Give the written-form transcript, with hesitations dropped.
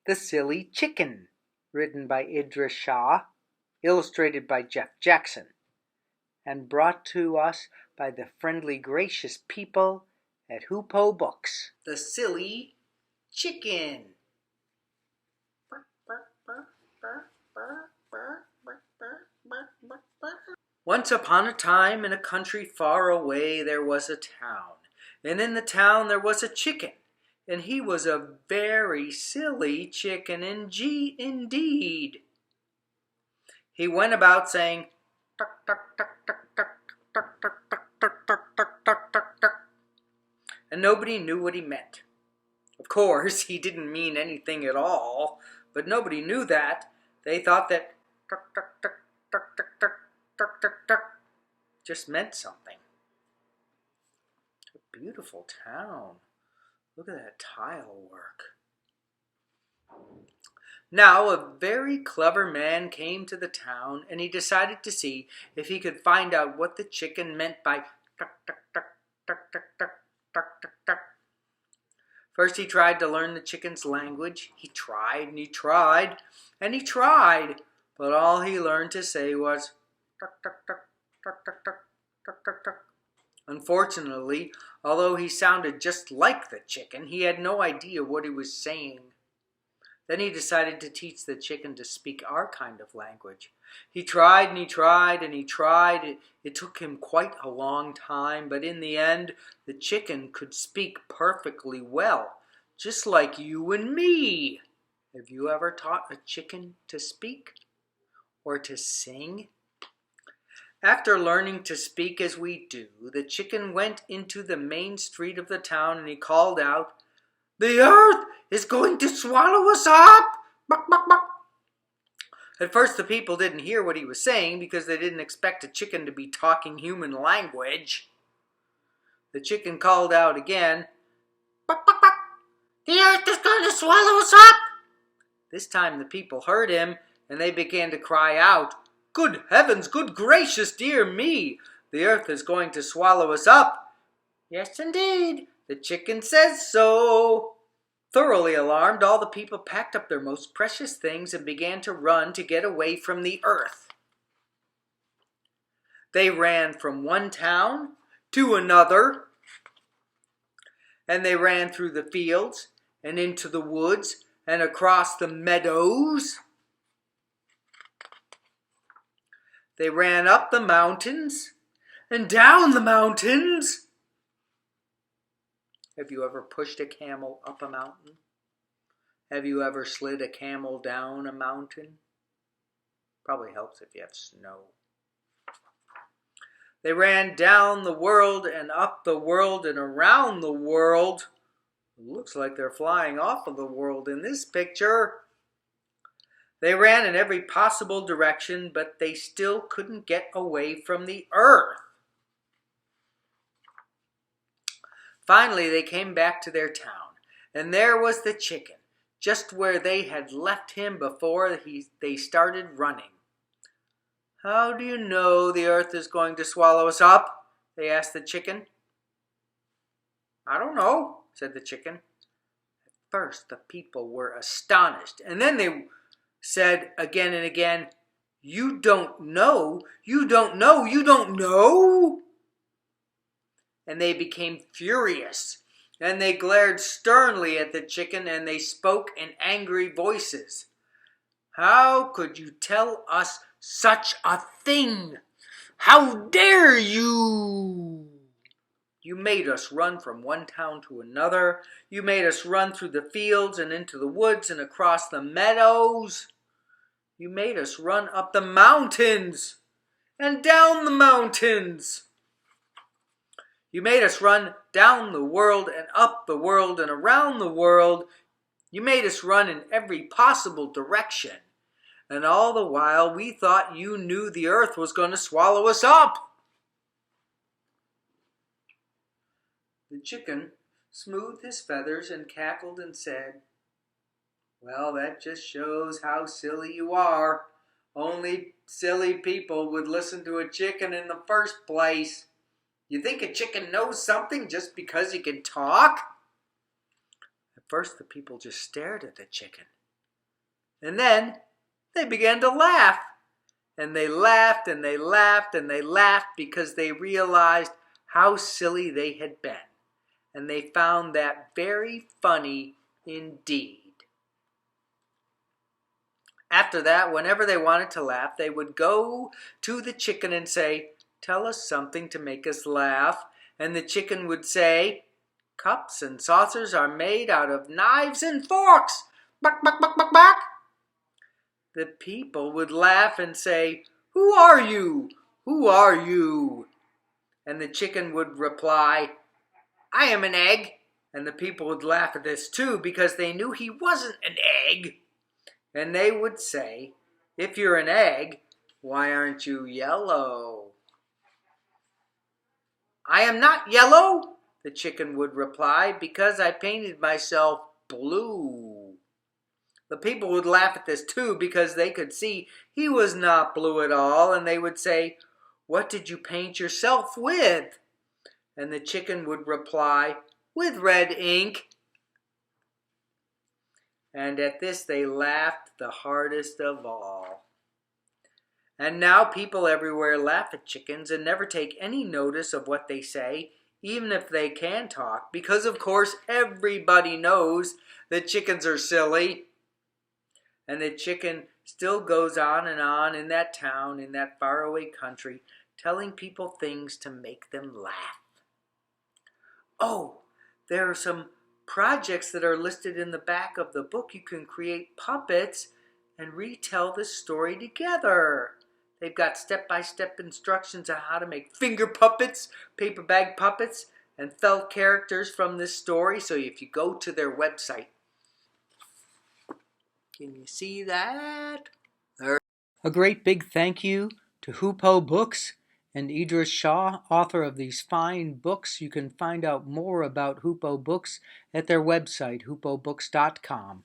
The Silly Chicken, written by Idries Shah, illustrated by Jeff Jackson, and brought to us by the friendly, gracious people at Hoopoe Books. The Silly Chicken. Once upon a time, in a country far away, there was a town. And in the town there was a chicken. And he was a very silly chicken indeed. He went about saying, "Tuck, tuck, tuck, tuck, tuck, tuck, tuck, tuck, tuck, tuck, tuck, tuck, tuck, tuck," and nobody knew what he meant. Of course, he didn't mean anything at all, but nobody knew that. They thought that tuck, tuck, tuck, tuck, tuck, tuck, tuck, tuck, tuck just meant something. A beautiful town. Look at that tile work. Now a very clever man came to the town, and he decided to see if he could find out what the chicken meant by tuck, tuck, tuck, tuck, tuck, tuck, tuck, tuck, tuck. First he tried to learn the chicken's language. He tried and he tried and he tried, but all he learned to say was tuck, tuck, tuck, tuck, tuck, tuck, tuck, tuck, tuck. Unfortunately, although he sounded just like the chicken, he had no idea what he was saying. Then he decided to teach the chicken to speak our kind of language. He tried and he tried and he tried. It took him quite a long time, but in the end, the chicken could speak perfectly well, just like you and me. Have you ever taught a chicken to speak or to sing? After learning to speak as we do, the chicken went into the main street of the town and he called out, "The earth is going to swallow us up!" Buck, buck, buck. At first the people didn't hear what he was saying because they didn't expect a chicken to be talking human language. The chicken called out again, "Buck, buck, buck. The earth is going to swallow us up!" This time the people heard him and they began to cry out, "Good heavens, good gracious, dear me, the earth is going to swallow us up." "Yes, indeed, the chicken says so." Thoroughly alarmed, all the people packed up their most precious things and began to run to get away from the earth. They ran from one town to another, and they ran through the fields and into the woods and across the meadows. They ran up the mountains and down the mountains. Have you ever pushed a camel up a mountain? Have you ever slid a camel down a mountain? Probably helps if you have snow. They ran down the world and up the world and around the world. It looks like they're flying off of the world in this picture. They ran in every possible direction, but they still couldn't get away from the earth. Finally, they came back to their town, and there was the chicken, just where they had left him before they started running. "How do you know the earth is going to swallow us up?" they asked the chicken. "I don't know," said the chicken. At first, the people were astonished, and then they said again and again, "You don't know, you don't know, you don't know." And they became furious, and they glared sternly at the chicken, and they spoke in angry voices. "How could you tell us such a thing? How dare you? You made us run from one town to another. You made us run through the fields and into the woods and across the meadows. You made us run up the mountains and down the mountains. You made us run down the world and up the world and around the world. You made us run in every possible direction. And all the while we thought you knew the earth was going to swallow us up." The chicken smoothed his feathers and cackled and said, "Well, that just shows how silly you are. Only silly people would listen to a chicken in the first place. You think a chicken knows something just because he can talk?" At first the people just stared at the chicken. And then they began to laugh. And they laughed and they laughed and they laughed because they realized how silly they had been. And they found that very funny indeed. After that, whenever they wanted to laugh, they would go to the chicken and say, "Tell us something to make us laugh." And the chicken would say, "Cups and saucers are made out of knives and forks. Buck, buck, buck, buck, buck." The people would laugh and say, "Who are you? Who are you?" And the chicken would reply, "I am an egg." And the people would laugh at this too because they knew he wasn't an egg. And they would say, "If you're an egg, why aren't you yellow?" "I am not yellow," the chicken would reply, "because I painted myself blue." The people would laugh at this too because they could see he was not blue at all, and they would say, "What did you paint yourself with?" And the chicken would reply, "With red ink." And at this they laughed the hardest of all. And now people everywhere laugh at chickens and never take any notice of what they say, even if they can talk, because of course everybody knows that chickens are silly. And the chicken still goes on in that town, in that faraway country, telling people things to make them laugh. Oh, there are some projects that are listed in the back of the book. You can create puppets and retell the story together. They've got step-by-step instructions on how to make finger puppets, paper bag puppets, and felt characters from this story. So if you go to their website, can you see that? A great big thank you to Hoopoe Books and Idries Shah, author of these fine books. You can find out more about Hoopoe Books at their website, hoopoebooks.com.